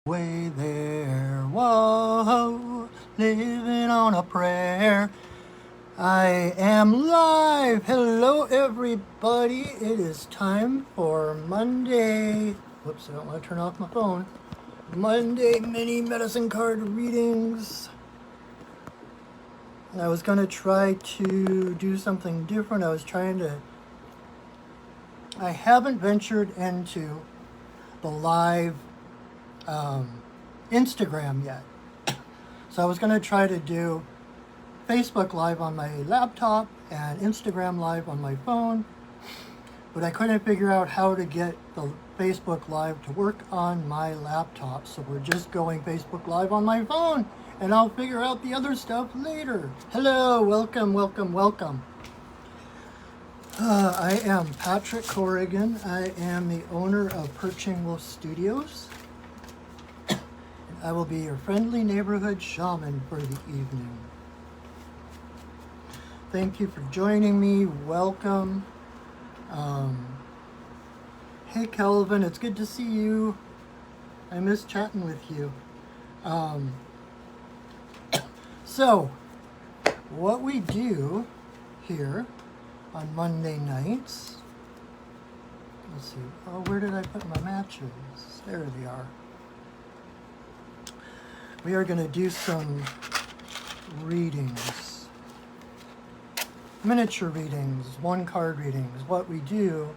Way there, whoa, living on a prayer. I am live. Hello, everybody. It is time for Monday. Whoops, I don't want to turn off my phone. Monday mini medicine card readings. I was going to try to do something different. I haven't ventured into the live Instagram yet. So I was going to try to do Facebook Live on my laptop and Instagram Live on my phone, but I couldn't figure out how to get the Facebook Live to work on my laptop. So we're just going Facebook Live on my phone, and I'll figure out the other stuff later. Hello, welcome, welcome, welcome. I am Patrick Corrigan. I am the owner of Perching Wolf Studios. I will be your friendly neighborhood shaman for the evening. Thank you for joining me. Welcome. Hey Kelvin, it's good to see you. I miss chatting with you. So, what we do here on Monday nights, let's see, where did I put my matches? There they are. We are going to do some readings, miniature readings, one card readings. What we do,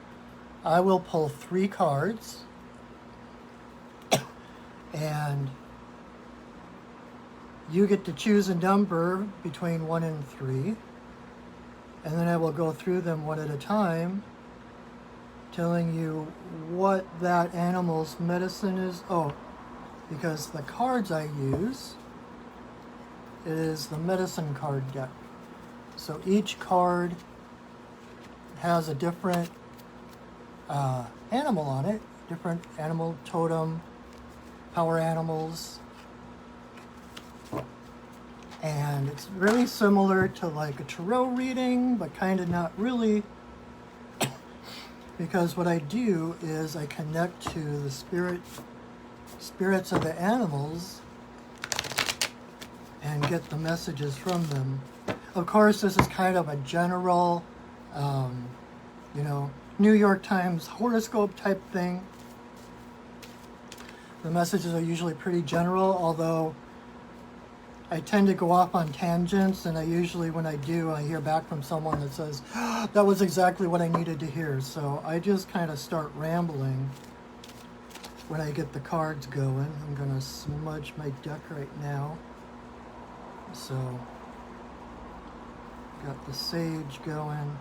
I will pull 3 cards, and you get to choose a number between 1 and 3, and then I will go through them one at a time, telling you what that animal's medicine is. Because the cards I use is the medicine card deck. So each card has a different animal on it, different animal totem, power animals. And it's very similar to like a tarot reading, but kind of not really. Because what I do is I connect to the spirits of the animals and get the messages from them. Of course, this is kind of a general, New York Times horoscope type thing. The messages are usually pretty general, although I tend to go off on tangents, and I usually, when I do, I hear back from someone that says, that was exactly what I needed to hear. So I just kind of start rambling when I get the cards going. I'm going to smudge my deck right now. So, got the sage going.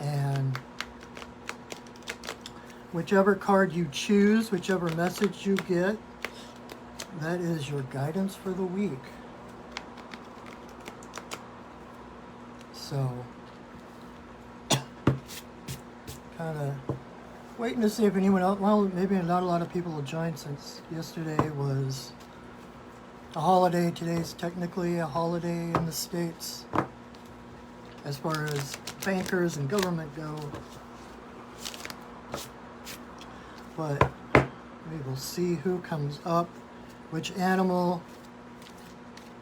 And whichever card you choose, whichever message you get, that is your guidance for the week. So, kind of waiting to see if anyone else, well, maybe not a lot of people will join since yesterday was a holiday. Today's technically a holiday in the States as far as bankers and government go. But we will see who comes up, which animal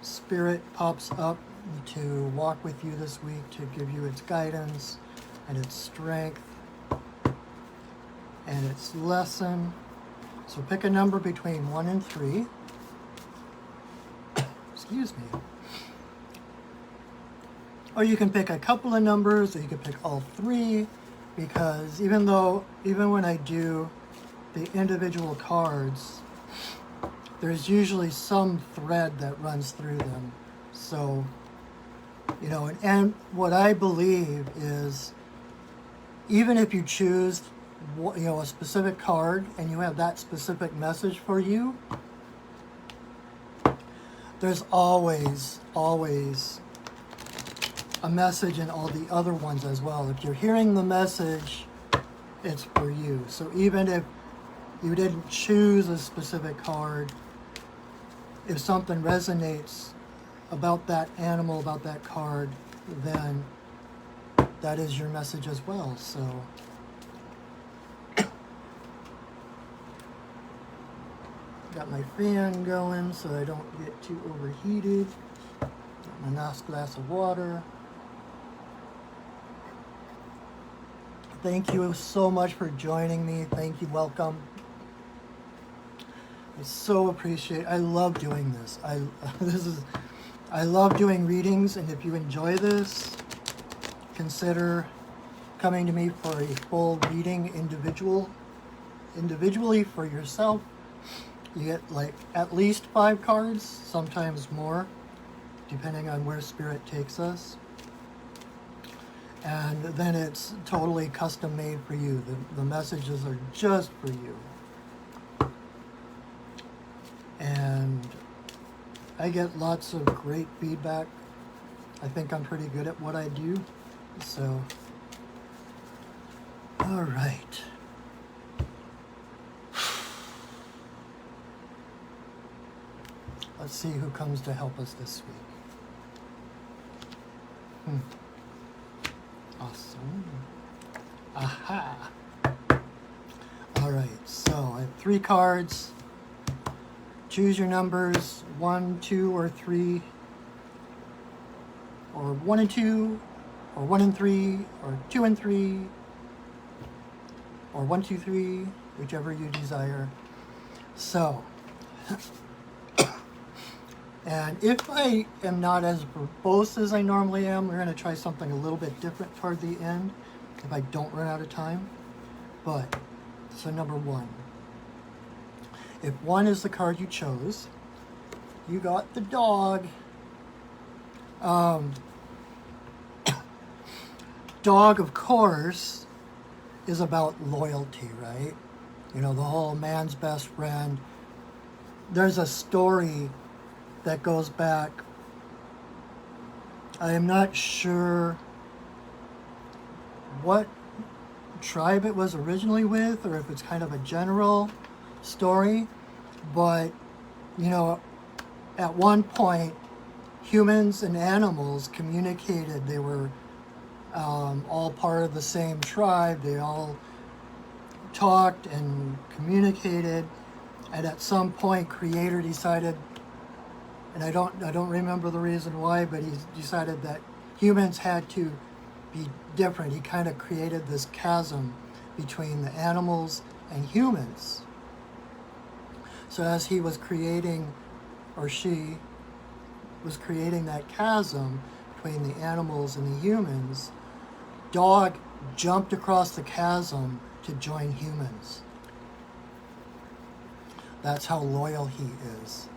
spirit pops up to walk with you this week to give you its guidance and its strength and its lesson. So pick a number between 1 and 3. Excuse me. Or you can pick a couple of numbers, or you can pick all 3, because even when I do the individual cards, there's usually some thread that runs through them. So, and what I believe is, even if you choose a specific card and you have that specific message for you, there's always a message in all the other ones as well. If you're hearing the message, it's for you. So even if you didn't choose a specific card, if something resonates about that animal, about that card, then that is your message as well. So Got my fan going so I don't get too overheated. Got my nice glass of water. Thank you so much for joining me. Thank you. Welcome. I so appreciate. I love doing this. I love doing readings, and if you enjoy this, consider coming to me for a full reading individually for yourself. You get like at least 5 cards, sometimes more, depending on where Spirit takes us. And then it's totally custom made for you. The messages are just for you. And I get lots of great feedback. I think I'm pretty good at what I do. So, all right. Let's see who comes to help us this week. Awesome. Aha. All right, so I have 3 cards. Choose your numbers, 1, 2, or 3, or 1 and 2, or 1 and 3, or 2 and 3, or 1, 2, 3, whichever you desire. So, and if I am not as verbose as I normally am, we're going to try something a little bit different toward the end, if I don't run out of time. But, so number 1. If 1 is the card you chose, you got the dog. Dog, of course, is about loyalty, right? You know, the whole man's best friend. There's a story that goes back. I am not sure what tribe it was originally with, or if it's kind of a general story, but you know, at one point humans and animals communicated. They were all part of the same tribe. They all talked and communicated, and at some point Creator decided, and I don't remember the reason why, but he decided that humans had to be different. He kind of created this chasm between the animals and humans. So as he was creating, or she was creating that chasm between the animals and the humans, dog jumped across the chasm to join humans. That's how loyal he is.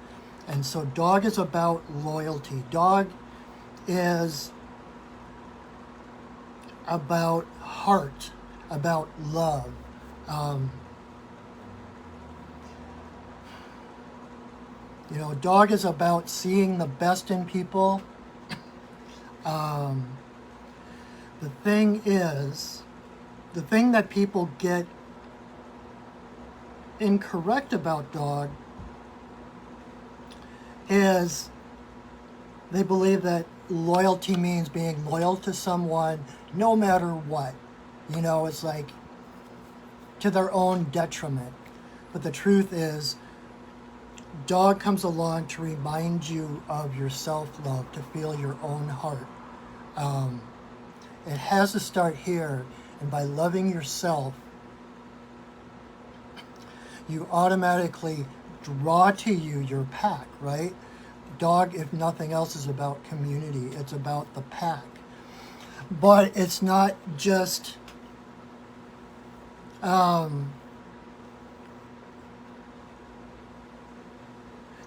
And so dog is about loyalty. Dog is about heart, about love. You know, dog is about seeing the best in people. The thing that people get incorrect about dog is they believe that loyalty means being loyal to someone no matter what. You know, it's like to their own detriment. But the truth is, dog comes along to remind you of your self-love, to feel your own heart. It has to start here, and by loving yourself, you automatically draw to you your pack, right? Dog, if nothing else, is about community. It's about the pack. But it's not just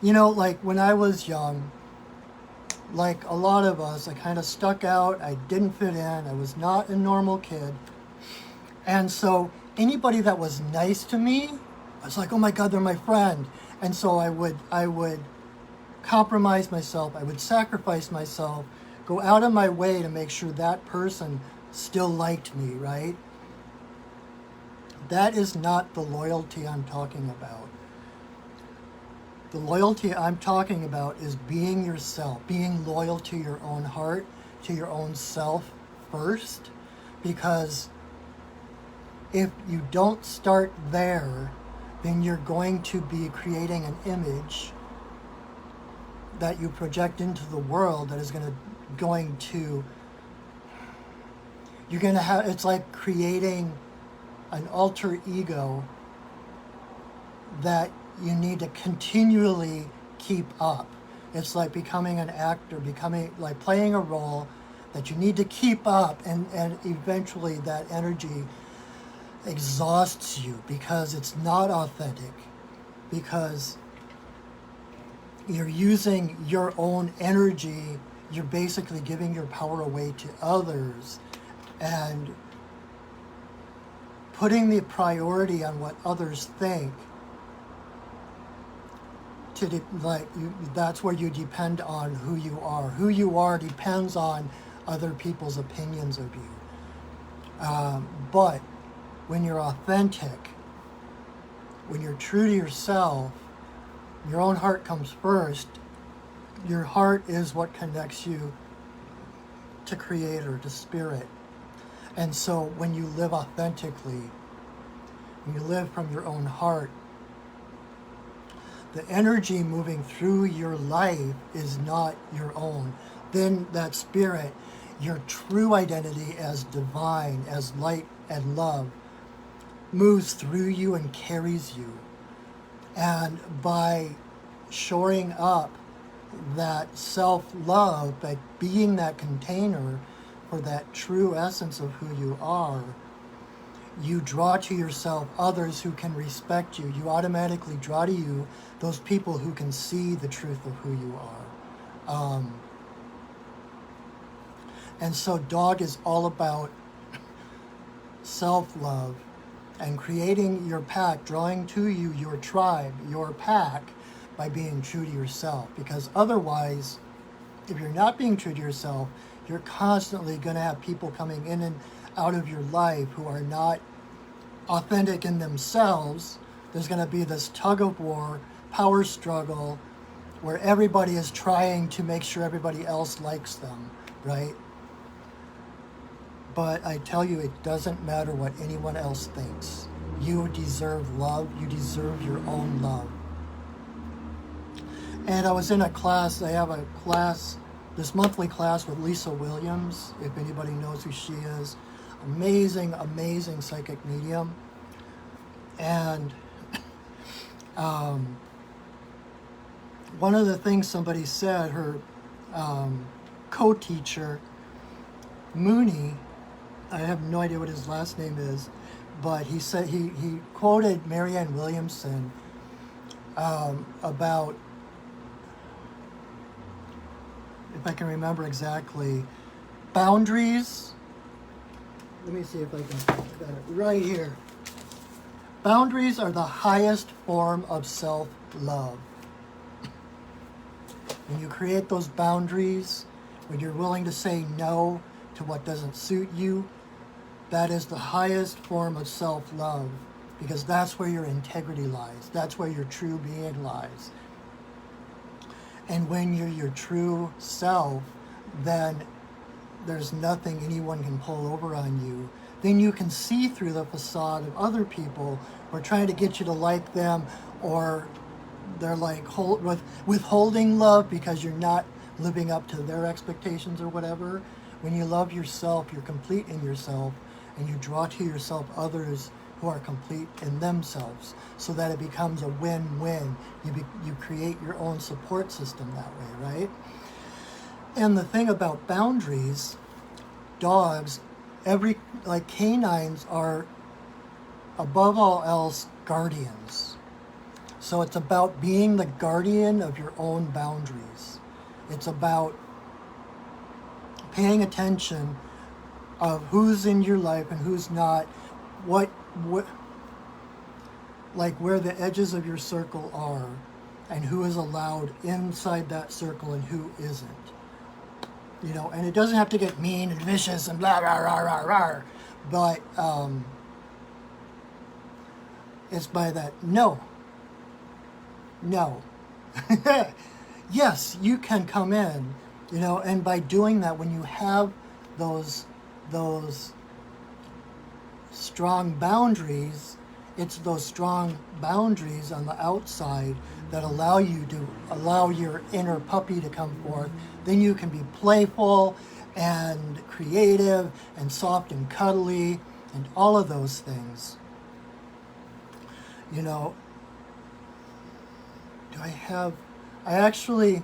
you know, like when I was young, like a lot of us, I kind of stuck out. I didn't fit in. I was not a normal kid. And so anybody that was nice to me, I was like, oh my God, they're my friend. And so I would compromise myself. I would sacrifice myself, go out of my way to make sure that person still liked me, right? That is not the loyalty I'm talking about. The loyalty I'm talking about is being yourself, being loyal to your own heart, to your own self first, because if you don't start there, then you're going to be creating an image that you project into the world that is going to you're going to have, it's like creating an alter ego that you need to continually keep up. It's like becoming an actor, becoming like playing a role that you need to keep up, and eventually that energy exhausts you because it's not authentic, because you're using your own energy, you're basically giving your power away to others and putting the priority on what others think. That's where you depend on who you are. Who you are depends on other people's opinions of you. But when you're authentic, when you're true to yourself, your own heart comes first. Your heart is what connects you to Creator, to Spirit. And so when you live authentically, when you live from your own heart, the energy moving through your life is not your own. Then that spirit, your true identity as divine, as light and love, moves through you and carries you. And by shoring up that self-love, by being that container for that true essence of who you are, you draw to yourself others who can respect you. You automatically draw to you those people who can see the truth of who you are. And so Dog is all about self-love and creating your pack, drawing to you your tribe, your pack, by being true to yourself. Because otherwise, if you're not being true to yourself, you're constantly going to have people coming in and out of your life who are not authentic in themselves. There's going to be this tug of war, power struggle, where everybody is trying to make sure everybody else likes them, right? But I tell you, it doesn't matter what anyone else thinks. You deserve love. You deserve your own love. And I was in a class, I have a class, this monthly class with Lisa Williams, if anybody knows who she is. Amazing, amazing psychic medium. And one of the things somebody said, her co-teacher, Mooney, I have no idea what his last name is, but he said, he quoted Marianne Williamson about, if I can remember exactly, boundaries. Let me see if I can get it right here. Boundaries are the highest form of self-love. When you create those boundaries, when you're willing to say no to what doesn't suit you, that is the highest form of self-love, because that's where your integrity lies. That's where your true being lies. And when you're your true self, then there's nothing anyone can pull over on you. Then you can see through the facade of other people who are trying to get you to like them, or they're like withholding love because you're not living up to their expectations or whatever. When you love yourself, you're complete in yourself, and you draw to yourself others who are complete in themselves, so that it becomes a win-win. You create your own support system that way, right? And the thing about boundaries, dogs, like canines are, above all else, guardians. So it's about being the guardian of your own boundaries. It's about paying attention of who's in your life and who's not, what like where the edges of your circle are, and who is allowed inside that circle and who isn't. You know, and it doesn't have to get mean and vicious and blah, rah, rah, rah, rah. But it's by that, no. Yes, you can come in, you know, and by doing that, when you have those strong boundaries, It's those strong boundaries on the outside that allow your inner puppy to come forth. Then you can be playful and creative and soft and cuddly and all of those things. You know, I actually,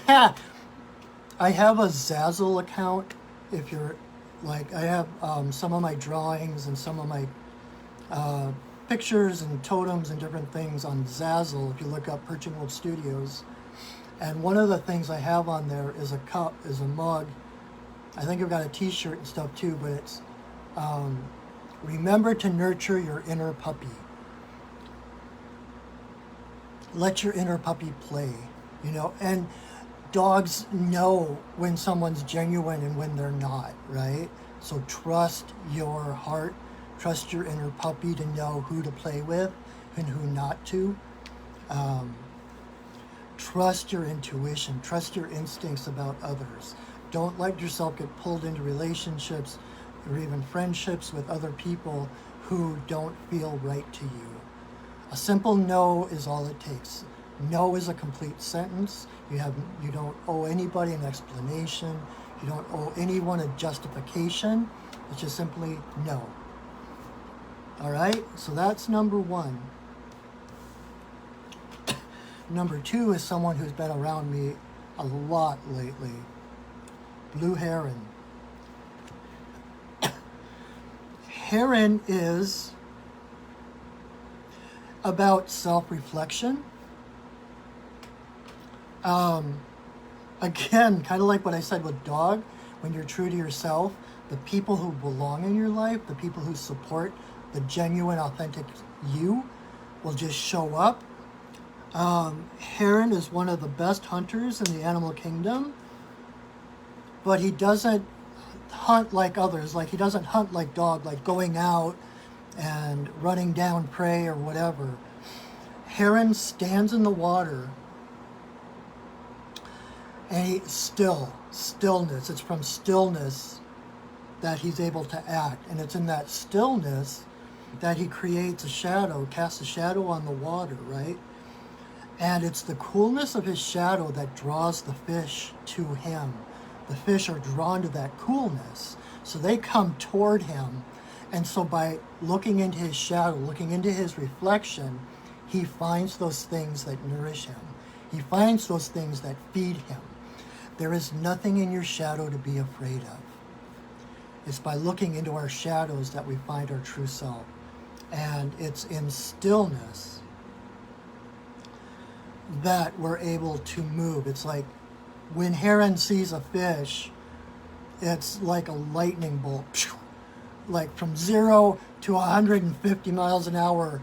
I have a Zazzle account. If you're like, I have some of my drawings and some of my pictures and totems and different things on Zazzle if you look up Perching World Studios. And one of the things I have on there is a cup, is a mug. I think I've got a t-shirt and stuff too, but it's remember to nurture your inner puppy. Let your inner puppy play, you know, and dogs know when someone's genuine and when they're not, right? So trust your heart, trust your inner puppy to know who to play with and who not to. Trust your intuition, trust your instincts about others. Don't let yourself get pulled into relationships or even friendships with other people who don't feel right to you. A simple no is all it takes. No is a complete sentence. You don't owe anybody an explanation. You don't owe anyone a justification. It's just simply no. All right, so that's number one. Number two is someone who's been around me a lot lately. Blue Heron. Heron is about self-reflection. Again, kind of like what I said with dog, when you're true to yourself, the people who belong in your life, the people who support the genuine, authentic you will just show up. Heron is one of the best hunters in the animal kingdom, but he doesn't hunt like others. Like, he doesn't hunt like dog, like going out and running down prey or whatever. Heron stands in the water and stillness. It's from stillness that he's able to act. And it's in that stillness that he creates a shadow, casts a shadow on the water, right? And it's the coolness of his shadow that draws the fish to him. The fish are drawn to that coolness. So they come toward him. And so by looking into his shadow, looking into his reflection, he finds those things that nourish him. He finds those things that feed him. There is nothing in your shadow to be afraid of. It's by looking into our shadows that we find our true self. And it's in stillness that we're able to move. It's like when Heron sees a fish, it's like a lightning bolt. Like from 0 to 150 miles an hour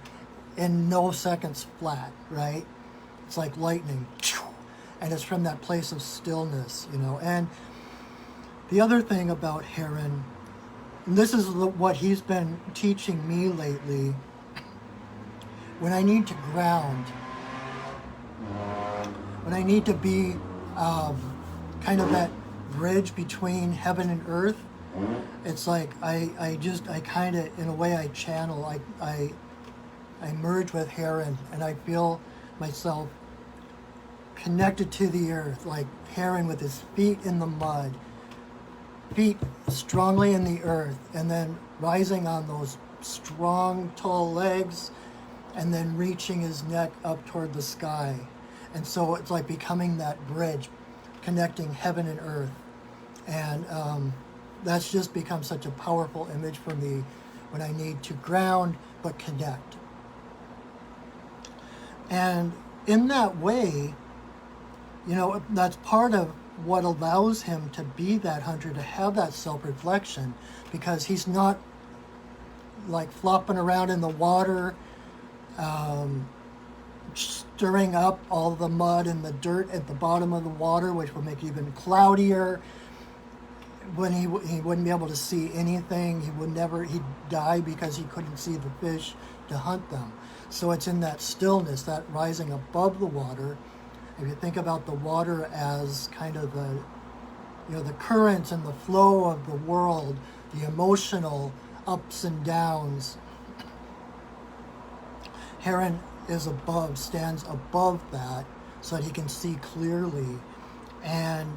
in no seconds flat, right? It's like lightning. And it's from that place of stillness, you know. And the other thing about Heron, and this is what he's been teaching me lately, when I need to ground, when I need to be kind of that bridge between heaven and earth, it's like I kind of, in a way, I channel, I merge with Heron, and I feel myself connected to the earth, like Heron with his feet in the mud, feet strongly in the earth, and then rising on those strong, tall legs, and then reaching his neck up toward the sky. And so it's like becoming that bridge, connecting heaven and earth. And that's just become such a powerful image for me when I need to ground but connect. And in that way, you know, that's part of what allows him to be that hunter, to have that self-reflection, because he's not like flopping around in the water, stirring up all the mud and the dirt at the bottom of the water, which will make it even cloudier. When he wouldn't be able to see anything, he'd die because he couldn't see the fish to hunt them. So it's in that stillness, that rising above the water. If you think about the water as kind of the, you know, the currents and the flow of the world, the emotional ups and downs, Heron stands above that so that he can see clearly. And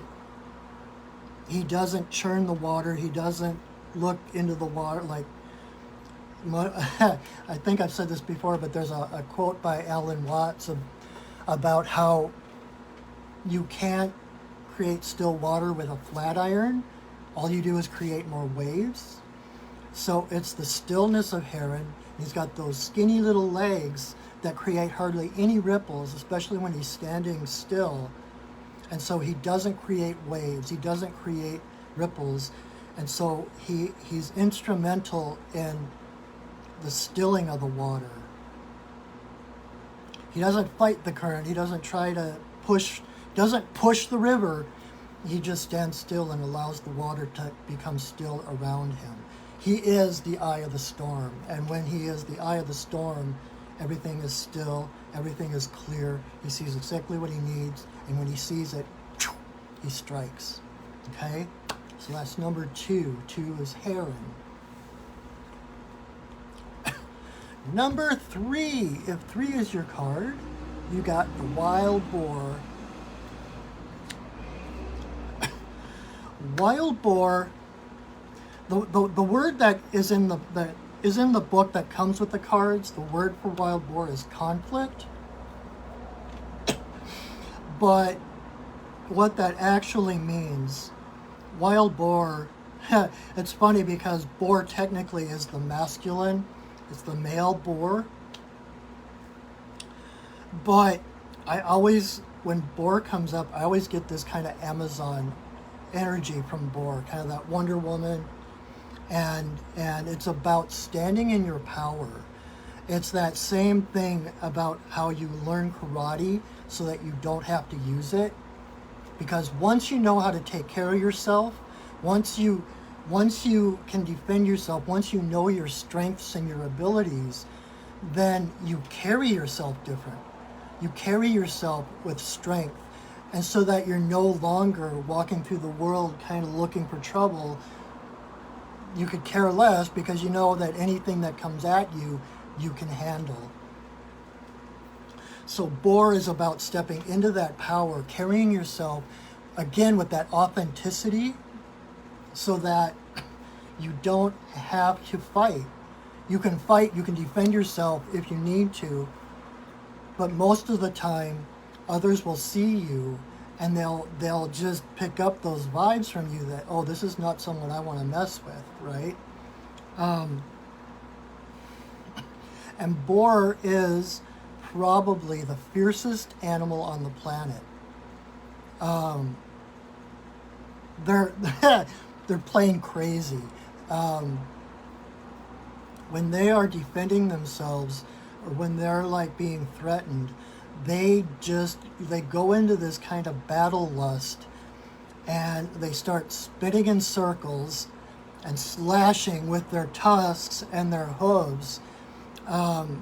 he doesn't churn the water. He doesn't look into the water like, I think I've said this before, but there's a quote by Alan Watts about how you can't create still water with a flat iron. All you do is create more waves. So it's the stillness of Heron. He's got those skinny little legs that create hardly any ripples, especially when he's standing still. And so he doesn't create waves. He doesn't create ripples. And so he's instrumental in the stilling of the water. He doesn't fight the current. He doesn't try to push the river. He just stands still and allows the water to become still around him. He is the eye of the storm. And when he is the eye of the storm, everything is still, everything is clear. He sees exactly what he needs. And when he sees it, he strikes. Okay? So that's number 2. 2 is Heron. Number 3. If 3 is your card, you got the Wild Boar. Wild Boar, the word that is in the book that comes with the cards, the word for Wild Boar is conflict. But what that actually means, Wild Boar, it's funny because boar technically is the masculine, it's the male boar. But I always, when boar comes up, I always get this kind of Amazon energy from boar, kind of that Wonder Woman. And it's about standing in your power. It's that same thing about how you learn karate so that you don't have to use it. Because once you know how to take care of yourself, once you can defend yourself, once you know your strengths and your abilities, then you carry yourself different. You carry yourself with strength. And so that you're no longer walking through the world kind of looking for trouble. You could care less because you know that anything that comes at you, you can handle. So boar is about stepping into that power, carrying yourself, again, with that authenticity, so that you don't have to fight. You can fight, you can defend yourself if you need to, but most of the time, others will see you and they'll just pick up those vibes from you that, oh, this is not someone I want to mess with, right? And boar is probably the fiercest animal on the planet. They're plain crazy. When they are defending themselves or when they're like being threatened, they go into this kind of battle lust and they start spinning in circles and slashing with their tusks and their hooves. And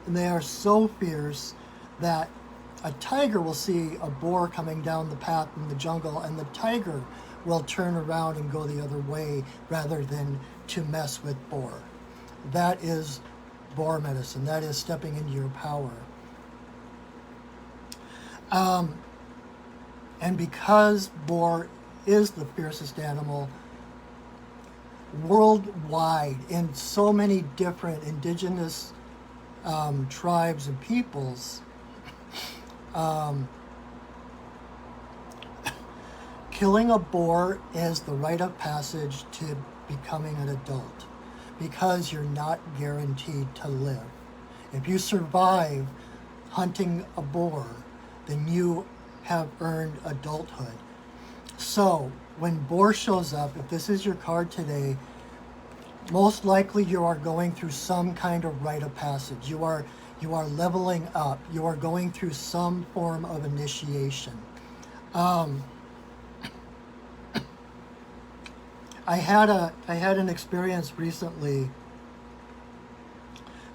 they are so fierce that a tiger will see a boar coming down the path in the jungle, and the tiger will turn around and go the other way rather than to mess with boar. That is boar medicine. That is stepping into your power. And because boar is the fiercest animal worldwide in so many different indigenous tribes and peoples, killing a boar is the rite of passage to becoming an adult, because you're not guaranteed to live. If you survive hunting a boar, then you have earned adulthood. So when boar shows up, if this is your card today, most likely you are going through some kind of rite of passage. You are leveling up. You are going through some form of initiation. I had an experience recently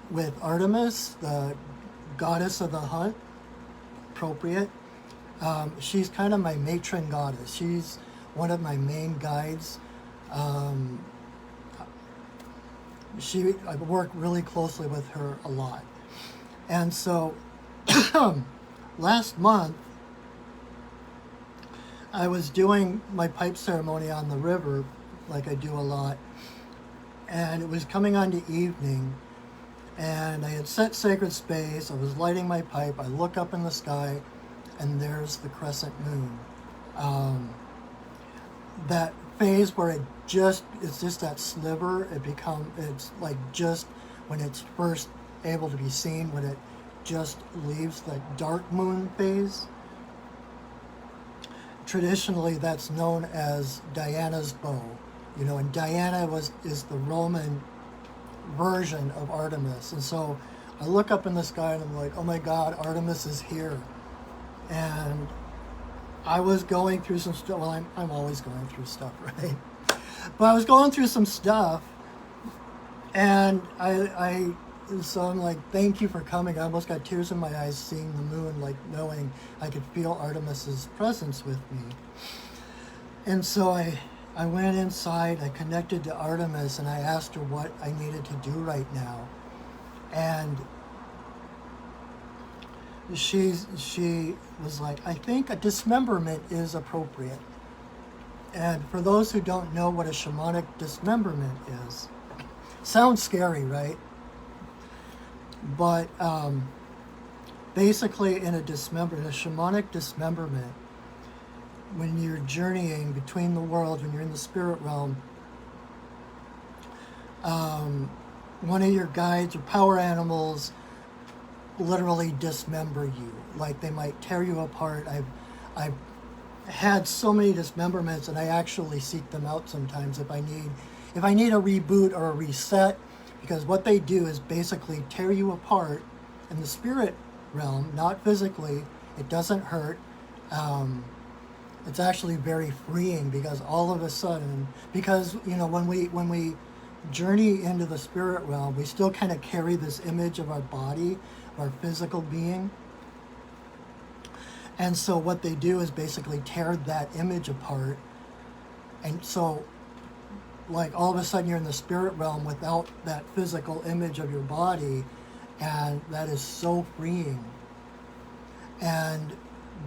with Artemis, the goddess of the hunt. Appropriate. She's kind of my matron goddess. She's one of my main guides. I work really closely with her a lot. And so last month, I was doing my pipe ceremony on the river, like I do a lot, and it was coming on to evening, and I had set sacred space. I was lighting my pipe. I look up in the sky, and there's the crescent moon. That phase where it's just that sliver. It's like just when it's first able to be seen, when it just leaves the dark moon phase. Traditionally, that's known as Diana's bow, and Diana is the Roman version of Artemis. And so I look up in the sky and I'm like, oh my God, Artemis is here. And I was going through some stuff. Well, I'm always going through stuff, right? But I was going through some stuff, and so I'm like, thank you for coming. I almost got tears in my eyes seeing the moon, like knowing I could feel Artemis's presence with me. And so I went inside, I connected to Artemis, and I asked her what I needed to do right now. And she was like, I think a dismemberment is appropriate. And for those who don't know what a shamanic dismemberment is, sounds scary, right? But basically in a shamanic dismemberment, when you're journeying between the worlds, when you're in the spirit realm, one of your guides or power animals literally dismember you. Like they might tear you apart. I've had so many dismemberments, and I actually seek them out sometimes if I need a reboot or a reset, because what they do is basically tear you apart in the spirit realm, not physically. It doesn't hurt. It's actually very freeing, because all of a sudden, because when we journey into the spirit realm, we still kind of carry this image of our body, our physical being. And so what they do is basically tear that image apart. And so like all of a sudden you're in the spirit realm without that physical image of your body, and that is so freeing. And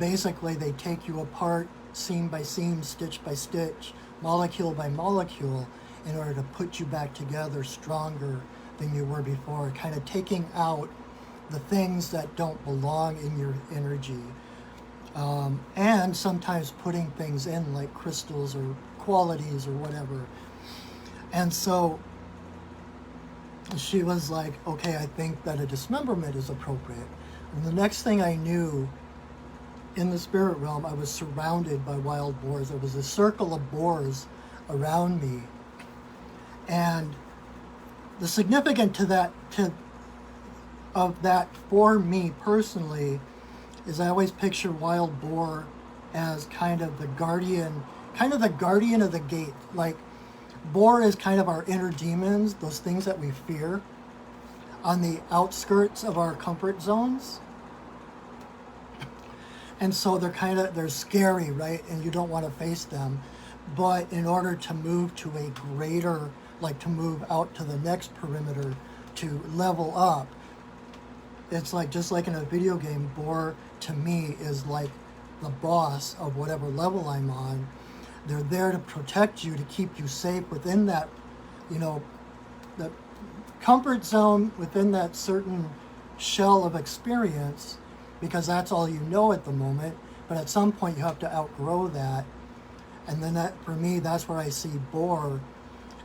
basically they take you apart seam by seam, stitch by stitch, molecule by molecule, in order to put you back together stronger than you were before, kind of taking out the things that don't belong in your energy. And sometimes putting things in like crystals or qualities or whatever. And so she was like, okay, I think that a dismemberment is appropriate. And the next thing I knew, in the spirit realm, I was surrounded by wild boars. There was a circle of boars around me. And the significance of that for me personally is I always picture wild boar as kind of the guardian of the gate. Like boar is kind of our inner demons, those things that we fear, on the outskirts of our comfort zones. And so they're scary, right? And you don't want to face them. But in order to move to a greater, like to move out to the next perimeter, to level up, it's like, just like in a video game, boar to me is like the boss of whatever level I'm on. They're there to protect you, to keep you safe within that, the comfort zone, within that certain shell of experience, because that's all you know at the moment. But at some point you have to outgrow that. And then that, for me, that's where I see boar.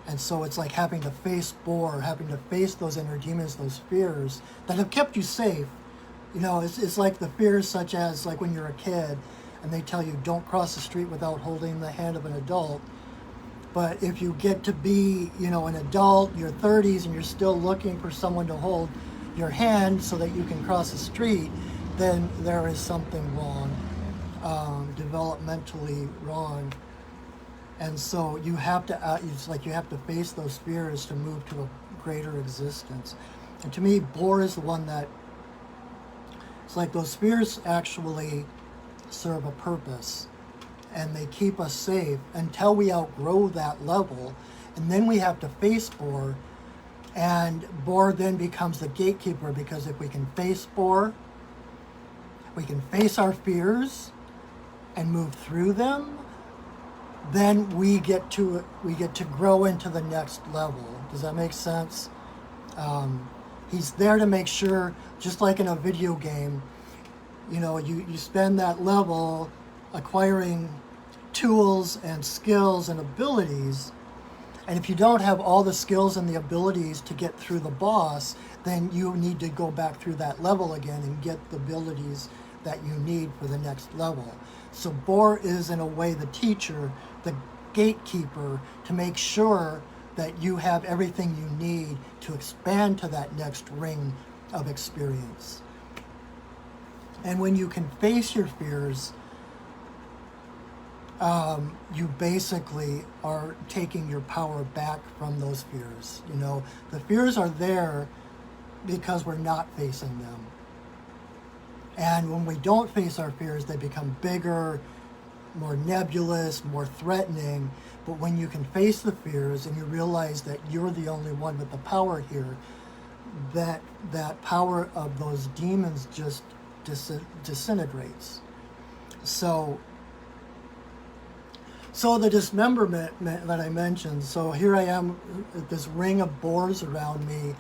And so it's like having to face boar, having to face those inner demons, those fears that have kept you safe. It's like the fears such as like when you're a kid and they tell you don't cross the street without holding the hand of an adult. But if you get to be, an adult, your 30s, and you're still looking for someone to hold your hand so that you can cross the street, then there is something wrong, developmentally wrong. And so you have to, you have to face those fears to move to a greater existence. And to me, boar is the one that, it's like those fears actually serve a purpose, and they keep us safe until we outgrow that level. And then we have to face boar And Boar then becomes the gatekeeper, because if we can face Boar, we can face our fears and move through them, then we get to grow into the next level. Does that make sense? He's there to make sure, just like in a video game, you spend that level acquiring tools and skills and abilities, and if you don't have all the skills and the abilities to get through the boss, then you need to go back through that level again and get the abilities that you need for the next level. So Boar is, in a way, the teacher, the gatekeeper, to make sure that you have everything you need to expand to that next ring of experience. And when you can face your fears, you basically are taking your power back from those fears. The fears are there because we're not facing them. And when we don't face our fears, they become bigger, more nebulous, more threatening. But when you can face the fears and you realize that you're the only one with the power here, that power of those demons just disintegrates. So the dismemberment that I mentioned, so here I am with this ring of boars around me,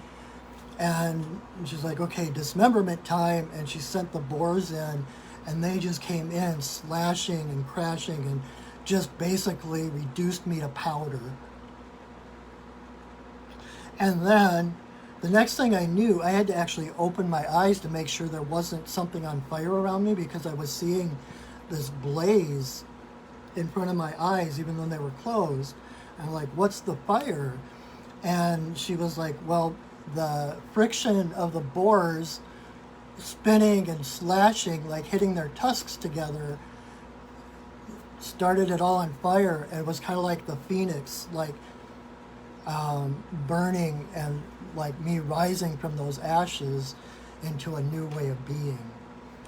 and she's like, okay, dismemberment time, and she sent the boars in, and they just came in slashing and crashing and just basically reduced me to powder. And then the next thing I knew, I had to actually open my eyes to make sure there wasn't something on fire around me, because I was seeing this blaze in front of my eyes even though they were closed. I'm like, what's the fire? And she was like, well, the friction of the boars spinning and slashing, like hitting their tusks together, started it all on fire. And it was kind of like the phoenix, like burning, and like me rising from those ashes into a new way of being.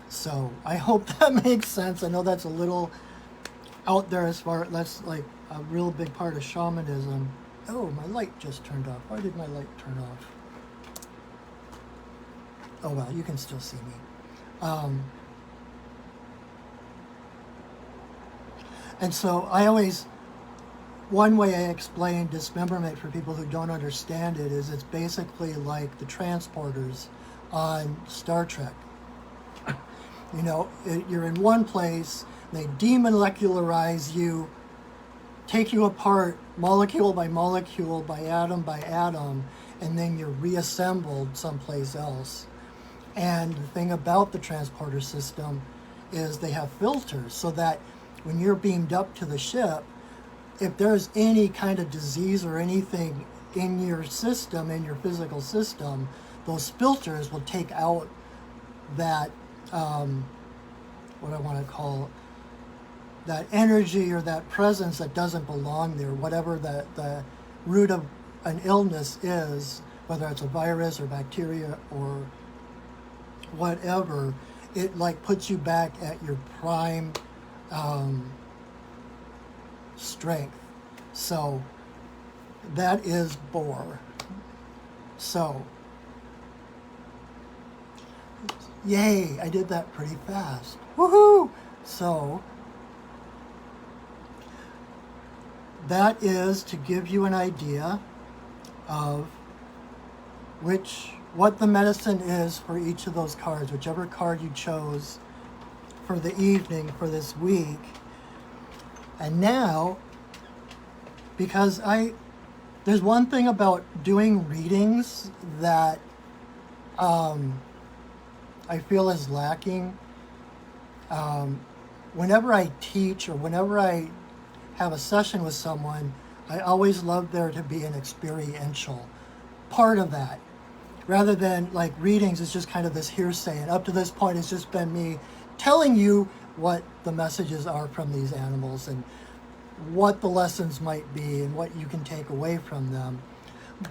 So I hope that makes sense. I know that's a little out there as far, that's like a real big part of shamanism. Oh, my light just turned off. Why did my light turn off? Oh well, you can still see me. And so one way I explain dismemberment for people who don't understand it is it's basically like the transporters on Star Trek. You're in one place, they demolecularize you, take you apart molecule by molecule, by atom, and then you're reassembled someplace else. And the thing about the transporter system is they have filters, so that when you're beamed up to the ship, if there's any kind of disease or anything in your system, in your physical system, those filters will take out that, what I want to call, that energy or that presence that doesn't belong there, whatever the root of an illness is, whether it's a virus or bacteria or whatever, it like puts you back at your prime strength. So that is Boar. So yay, I did that pretty fast. Woohoo! So that is to give you an idea of what the medicine is for each of those cards, whichever card you chose for the evening for this week. And now, because there's one thing about doing readings that I feel is lacking. Whenever I teach or whenever I have a session with someone, I always love there to be an experiential part of that. Rather than like readings, it's just kind of this hearsay. And up to this point, it's just been me telling you what the messages are from these animals and what the lessons might be and what you can take away from them.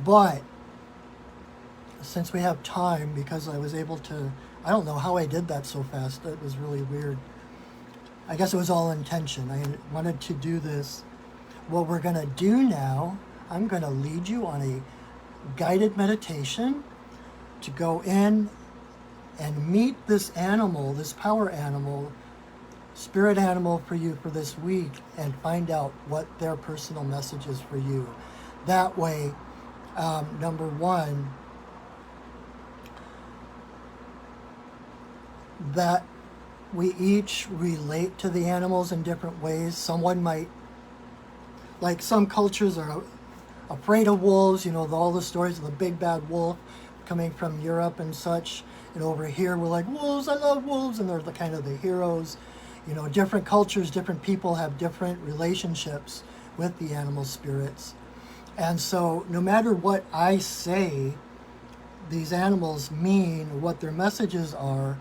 But since we have time, because I was able to, I don't know how I did that so fast. It was really weird. I guess it was all intention. I wanted to do this. What we're going to do now, I'm going to lead you on a guided meditation to go in and meet this animal, this power animal, spirit animal for you for this week, and find out what their personal message is for you. That way, number one, that we each relate to the animals in different ways. Someone might, like some cultures are afraid of wolves, you know, all the stories of the big bad wolf coming from Europe and such. And over here, we're like, wolves, I love wolves. And they're the kind of the heroes. You know, different cultures, different people have different relationships with the animal spirits. And so no matter what I say, these animals mean, what their messages are,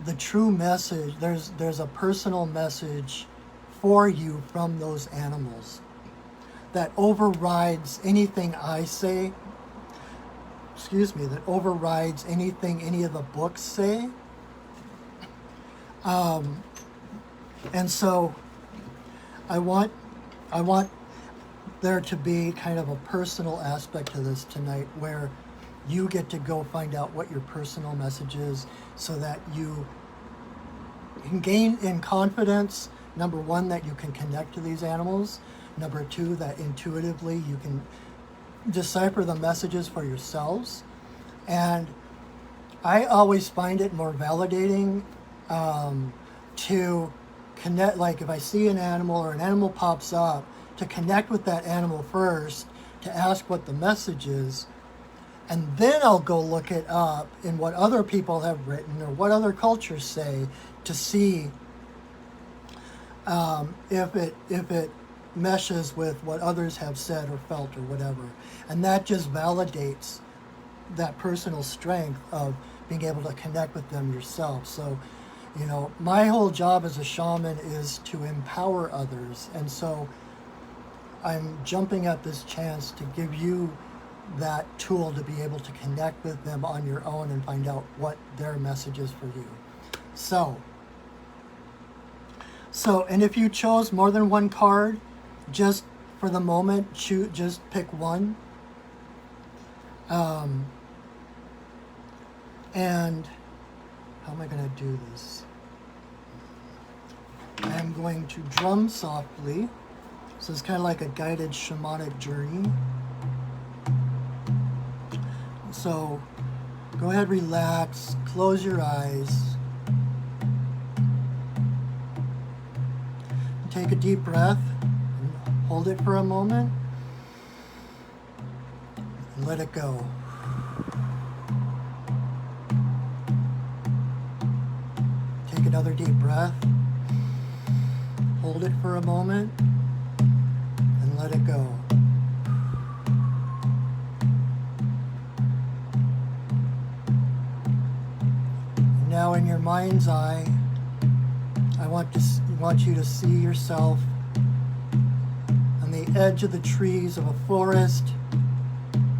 the true message, there's a personal message for you from those animals that overrides anything I say, that overrides anything any of the books say. And so I want there to be kind of a personal aspect to this tonight, where you get to go find out what your personal message is, so that you can gain in confidence, number one, that you can connect to these animals, number two, that intuitively you can decipher the messages for yourselves. And I always find it more validating to connect, like if I see an animal or an animal pops up, to connect with that animal first, to ask what the message is, and then I'll go look it up in what other people have written or what other cultures say, to see if it meshes with what others have said or felt or whatever. And that just validates that personal strength of being able to connect with them yourself. So, you know, my whole job as a shaman is to empower others. And so I'm jumping at this chance to give you that tool to be able to connect with them on your own and find out what their message is for you. So, and if you chose more than one card, just for the moment, just pick one. And how am I going to do this? I'm going to drum softly. So it's kind of like a guided shamanic journey. So go ahead, relax, close your eyes. Take a deep breath and hold it for a moment. And let it go. Take another deep breath. Hold it for a moment. And let it go. Now in your mind's eye, I want you to see yourself on the edge of the trees of a forest,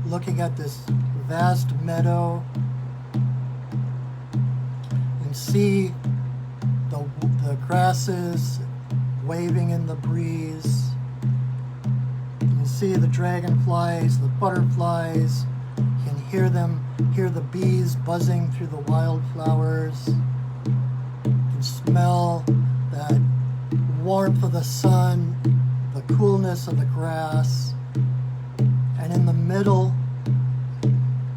looking at this vast meadow, and see the grasses waving in the breeze. You see the dragonflies, the butterflies. You can hear them, hear the bees buzzing through the wildflowers. You can smell that warmth of the sun, the coolness of the grass. And in the middle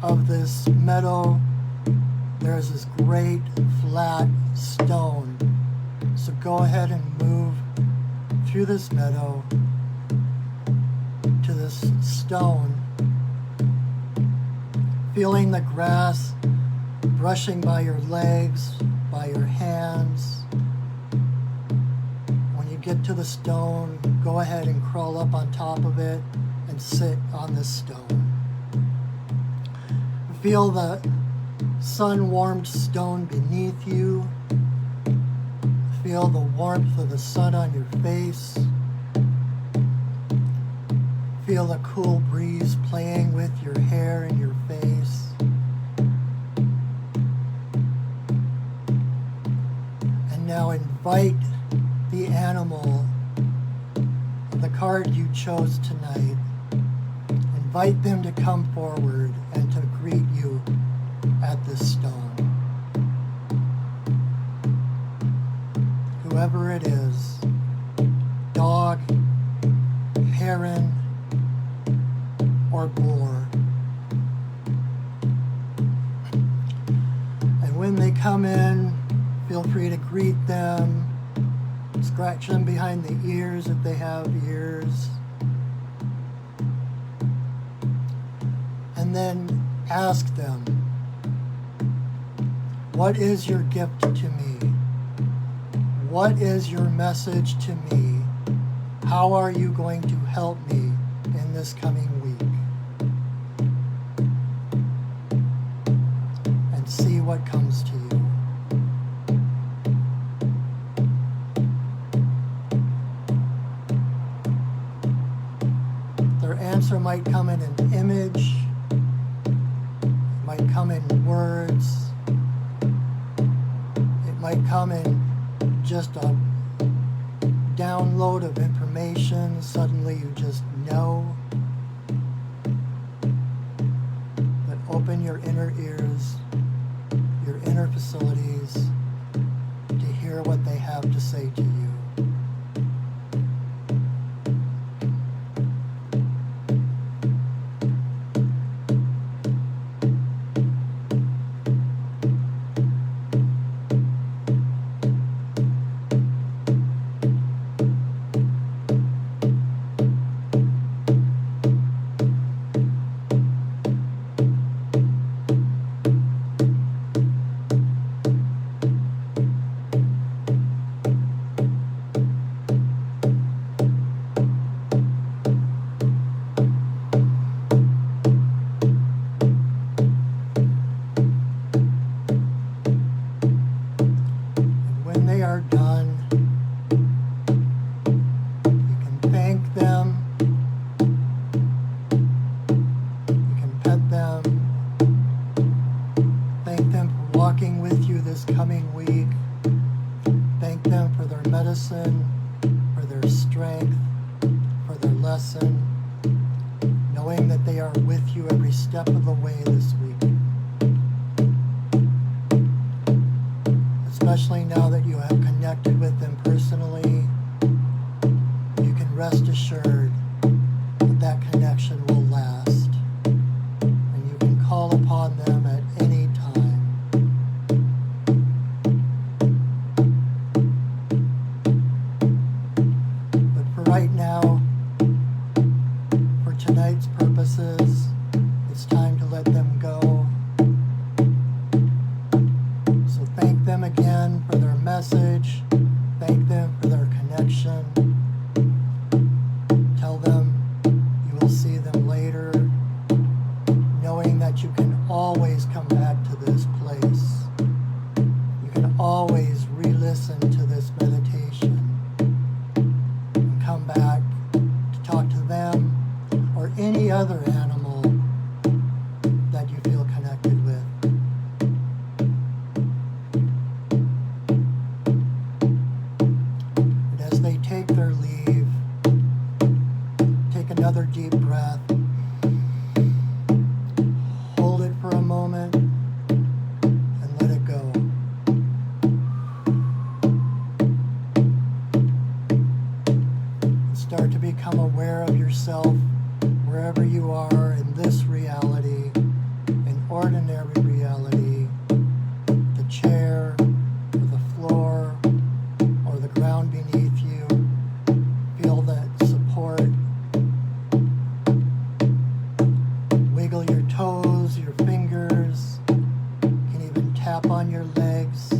of this meadow, there's this great flat stone. So go ahead and move through this meadow to this stone, feeling the grass brushing by your legs, by your hands. When you get to the stone, go ahead and crawl up on top of it and sit on this stone. Feel the sun-warmed stone beneath you. Feel the warmth of the sun on your face. Feel the cool breeze playing with your hair and your face. And now invite the animal, the card you chose tonight. invite them to come forward and to greet you at this stone. Whoever it is, dog, heron, or boar. And when they come in, feel free to greet them, scratch them behind the ears if they have ears, and then ask them, what is your gift to me? What is your message to me? How are you going to help me in this coming week? And see what comes to you. Their answer might come in an image, might come in words, it might come in just a download of information. Suddenly you just know. But open your inner ears, your inner facilities, to hear what they have to say to you. Knowing that they are with you every step of the way this week. Especially now that you have connected with them personally, you can rest assured that that connection will last. And you can call upon them at any time. But for right now, tonight's purposes, it's time to let them go. So thank them again for their message. Thank them for their connection. Tell them you will see them later, knowing that you can always come back to this place. You can always re-listen to this meditation and come back to talk to them or any other animal that you feel connected with. And as they take their leave, take another deep breath, hold it for a moment, and let it go. Start to become aware of yourself wherever you are in this reality, in ordinary reality, the chair, or the floor, or the ground beneath you. Feel that support. Wiggle your toes, your fingers. You can even tap on your legs,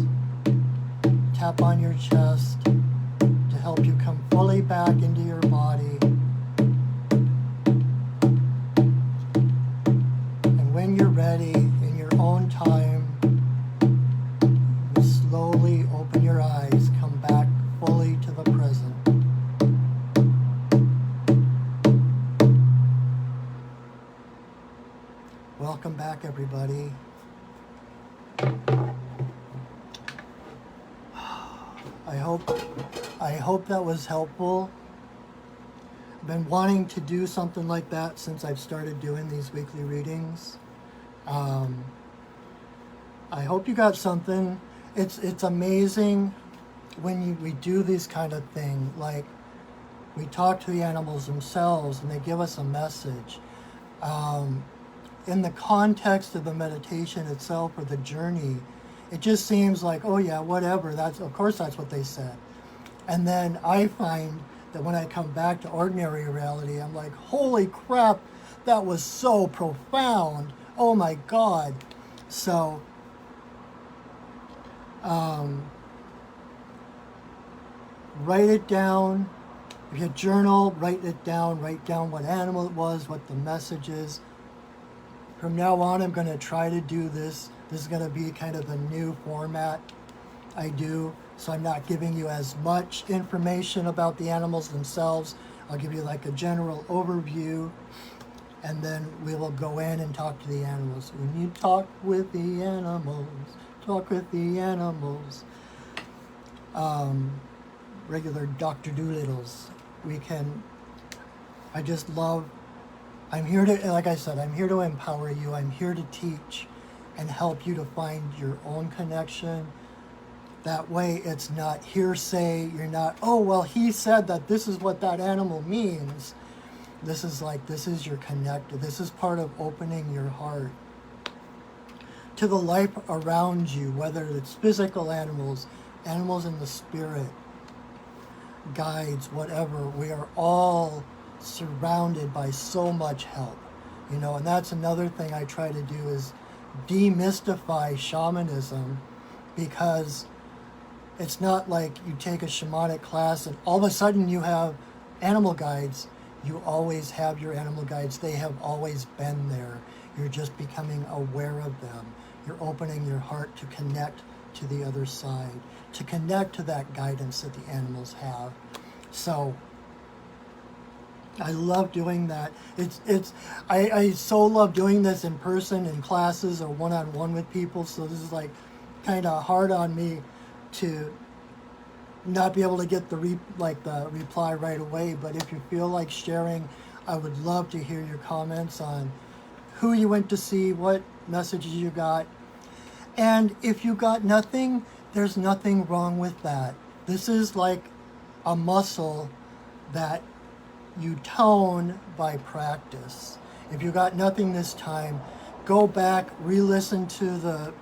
tap on your chest to help you come fully back into your body. When you're ready, in your own time, you slowly open your eyes, come back fully to the present. Welcome back, everybody. I hope that was helpful. been wanting to do something like that since I've started doing these weekly readings. I hope you got something. It's amazing when we do this kind of thing. Like, we talk to the animals themselves and they give us a message. In the context of the meditation itself or the journey, it just seems like, oh yeah, whatever. Of course that's what they said. And then I find that when I come back to ordinary reality, I'm like, holy crap, that was so profound. Oh my God. So, write it down. If you journal, write it down. Write down what animal it was, what the message is. From now on, I'm going to try to do this. This is going to be kind of a new format I do. So I'm not giving you as much information about the animals themselves. I'll give you like a general overview, and then we will go in and talk to the animals. When you talk with the animals, talk with the animals. Regular Dr. Doolittles. I just love, I'm here to, like I said, I'm here to empower you. I'm here to teach and help you to find your own connection. That way it's not hearsay. You're not, oh, well, he said that this is what that animal means. This is your connected. This is part of opening your heart to the life around you, whether it's physical animals, animals in the spirit, guides, whatever. We are all surrounded by so much help, and that's another thing I try to do is demystify shamanism, because it's not like you take a shamanic class and all of a sudden you have animal guides. You always have your animal guides. They have always been there. You're just becoming aware of them. You're opening your heart to connect to the other side, to connect to that guidance that the animals have. So I love doing that. I so love doing this in person in classes or one-on-one with people. So this is like kind of hard on me to not be able to get the reply right away. But if you feel like sharing, I would love to hear your comments on who you went to see, what messages you got. And if you got nothing, there's nothing wrong with that. This is like a muscle that you tone by practice. If you got nothing this time, go back, re-listen to the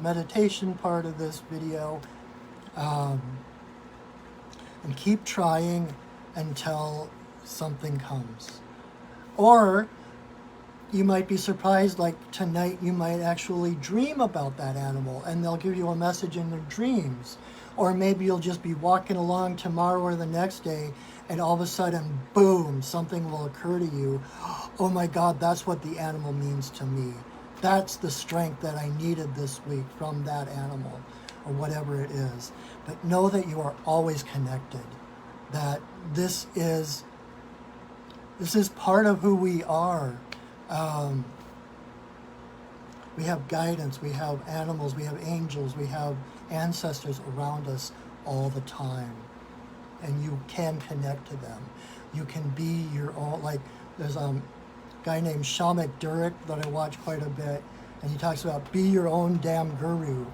meditation part of this video, and keep trying until something comes. Or you might be surprised, like tonight you might actually dream about that animal and they'll give you a message in their dreams. Or maybe you'll just be walking along tomorrow or the next day and all of a sudden, boom, something will occur to you. Oh my God, that's what the animal means to me. That's the strength that I needed this week from that animal, or whatever it is. But know that you are always connected, that this is part of who we are. We have guidance, we have animals, we have angels, we have ancestors around us all the time. And you can connect to them. You can be your own, like there's a guy named Shamak Durek that I watch quite a bit, and he talks about be your own damn guru.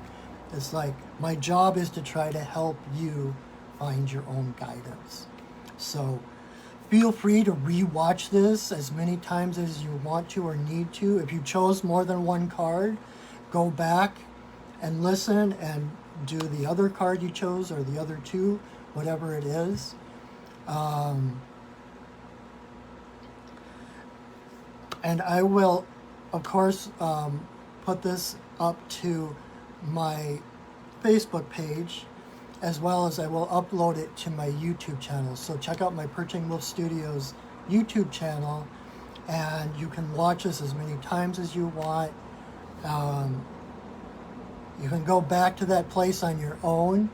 It's like, my job is to try to help you find your own guidance. So feel free to re-watch this as many times as you want to or need to. If you chose more than one card, go back and listen and do the other card you chose or the other two, whatever it is. And I will, of course, put this up to my Facebook page, as well as I will upload it to my YouTube channel. So check out my Perching Wolf Studios YouTube channel, and you can watch this as many times as you want. You can go back to that place on your own.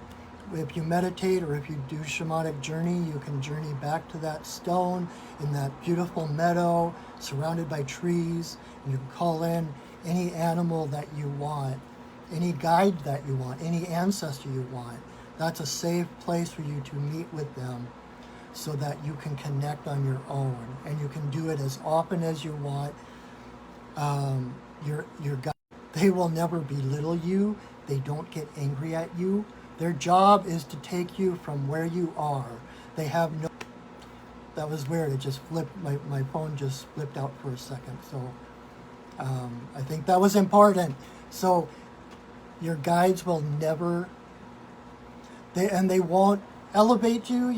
If you meditate or if you do shamanic journey, you can journey back to that stone in that beautiful meadow surrounded by trees. You can call in any animal that you want, any guide that you want, any ancestor you want. That's a safe place for you to meet with them so that you can connect on your own, and you can do it as often as you want. Your guide, they will never belittle you. They don't get angry at you. Their job is to take you from where you are. They have no... That was weird. It just flipped. My phone just flipped out for a second. So I think that was important. So your guides will never... They won't elevate you,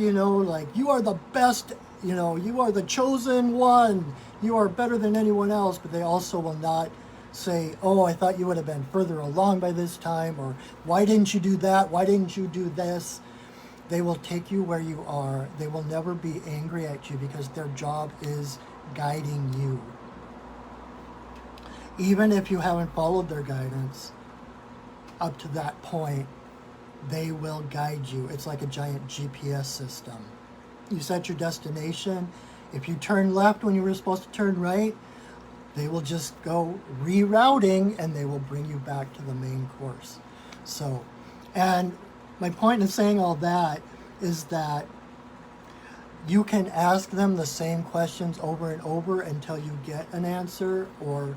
like you are the best, you are the chosen one. You are better than anyone else. But they also will not say, oh, I thought you would have been further along by this time, or why didn't you do that? Why didn't you do this? They will take you where you are. They will never be angry at you because their job is guiding you. Even if you haven't followed their guidance up to that point, they will guide you. It's like a giant GPS system. You set your destination. If you turn left when you were supposed to turn right, they will just go rerouting and they will bring you back to the main course. So, and my point in saying all that is that you can ask them the same questions over and over until you get an answer. Or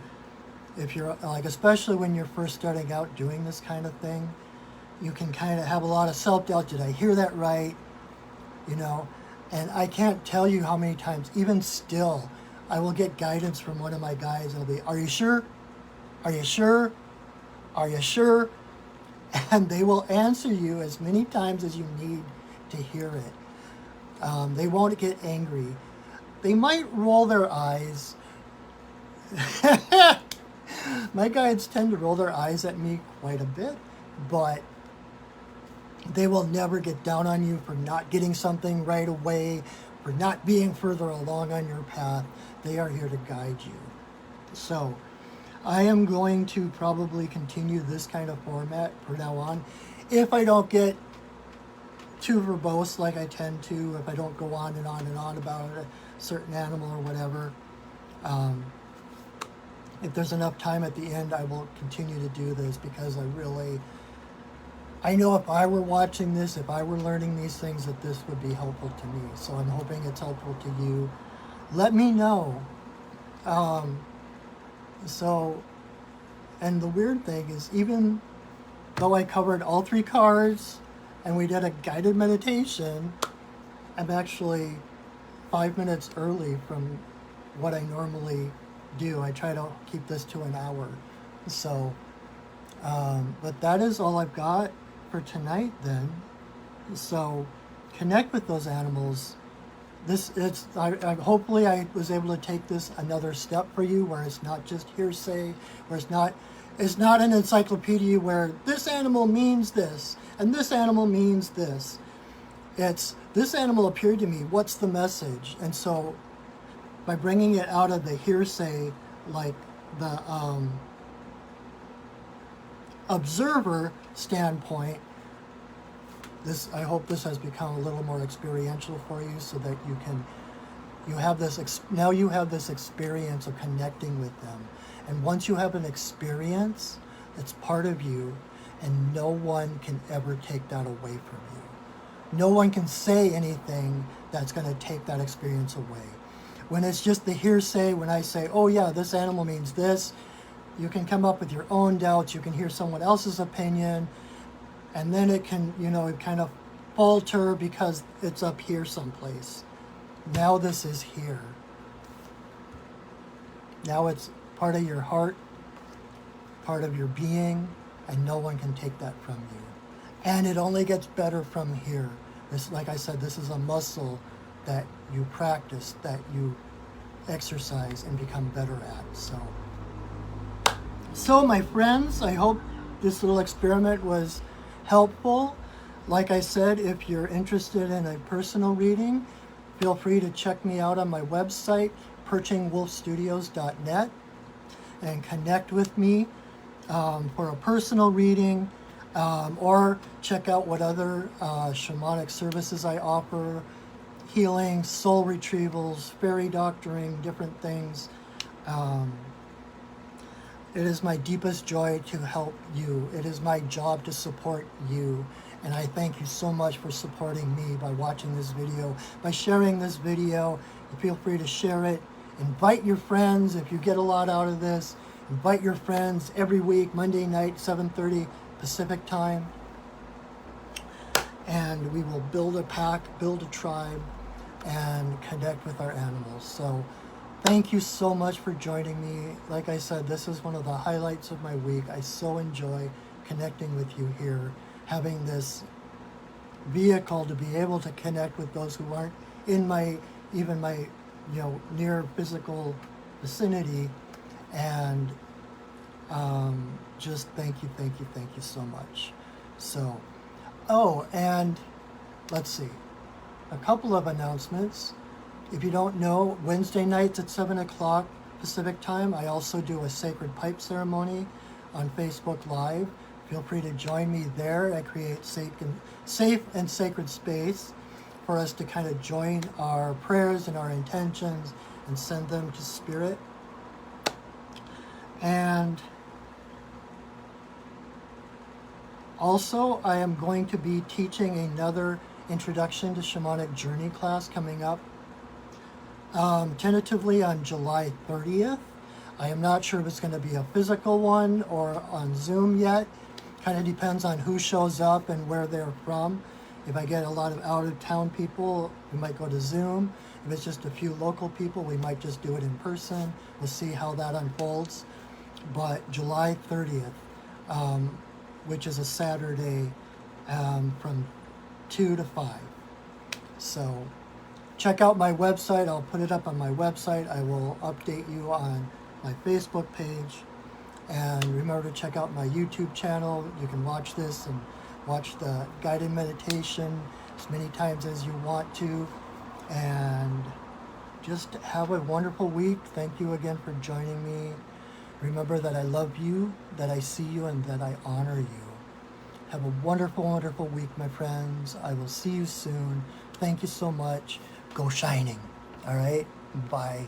if you're like, especially when you're first starting out doing this kind of thing, you can kind of have a lot of self-doubt. Did I hear that right? And I can't tell you how many times, even still, I will get guidance from one of my guides. It'll be, are you sure? Are you sure? Are you sure? And they will answer you as many times as you need to hear it. They won't get angry. They might roll their eyes. My guides tend to roll their eyes at me quite a bit, but they will never get down on you for not getting something right away, for not being further along on your path. They are here to guide you. So I am going to probably continue this kind of format from now on. If I don't get too verbose like I tend to, if I don't go on and on and on about a certain animal or whatever, if there's enough time at the end, I will continue to do this, because I know if I were watching this, if I were learning these things, that this would be helpful to me. So I'm hoping it's helpful to you. Let me know. And the weird thing is, even though I covered all 3 cards and we did a guided meditation, I'm actually 5 minutes early from what I normally do. I try to keep this to an hour. So, but that is all I've got for tonight then. So connect with those animals. Hopefully I was able to take this another step for you, where it's not just hearsay, where it's not an encyclopedia where this animal means this and this animal means this. It's, this animal appeared to me, what's the message? And so by bringing it out of the hearsay, like the observer standpoint, I hope this has become a little more experiential for you, so that you have this experience of connecting with them. And once you have an experience, it's part of you, and no one can ever take that away from you. No one can say anything that's going to take that experience away. When it's just the hearsay, when I say, oh yeah, this animal means this, you can come up with your own doubts, you can hear someone else's opinion, and then it can, kind of falter because it's up here someplace. Now this is here. Now it's part of your heart, part of your being, and no one can take that from you. And it only gets better from here. This, like I said, this is a muscle that you practice, that you exercise and become better at. So my friends, I hope this little experiment was helpful. Like I said, if you're interested in a personal reading, feel free to check me out on my website, perchingwolfstudios.net, and connect with me for a personal reading, or check out what other shamanic services I offer: healing, soul retrievals, fairy doctoring, different things. It is my deepest joy to help you. It is my job to support you. And I thank you so much for supporting me by watching this video, by sharing this video. Feel free to share it. Invite your friends if you get a lot out of this. Invite your friends every week, Monday night, 7:30 Pacific time. And we will build a pack, build a tribe, and connect with our animals. So thank you so much for joining me. Like I said, this is one of the highlights of my week. I so enjoy connecting with you here, having this vehicle to be able to connect with those who aren't in my near physical vicinity. And just thank you so much. So, oh, and let's see, a couple of announcements. If you don't know, Wednesday nights at 7 o'clock Pacific time, I also do a sacred pipe ceremony on Facebook Live. Feel free to join me there. I create safe and sacred space for us to kind of join our prayers and our intentions and send them to Spirit. And also, I am going to be teaching another Introduction to Shamanic Journey class coming up tentatively on July 30th. I am not sure if it's going to be a physical one or on Zoom yet. Kind of depends on who shows up and where they're from. If I get a lot of out-of-town people, we might go to Zoom. If it's just a few local people, we might just do it in person. We'll see how that unfolds. But July 30th, which is a Saturday, from 2 to 5. So check out my website. I'll put it up on my website. I will update you on my Facebook page. And remember to check out my YouTube channel. You can watch this and watch the guided meditation as many times as you want to. And just have a wonderful week. Thank you again for joining me. Remember that I love you, that I see you, and that I honor you. Have a wonderful, wonderful week, my friends. I will see you soon. Thank you so much. Go shining. All right? Bye.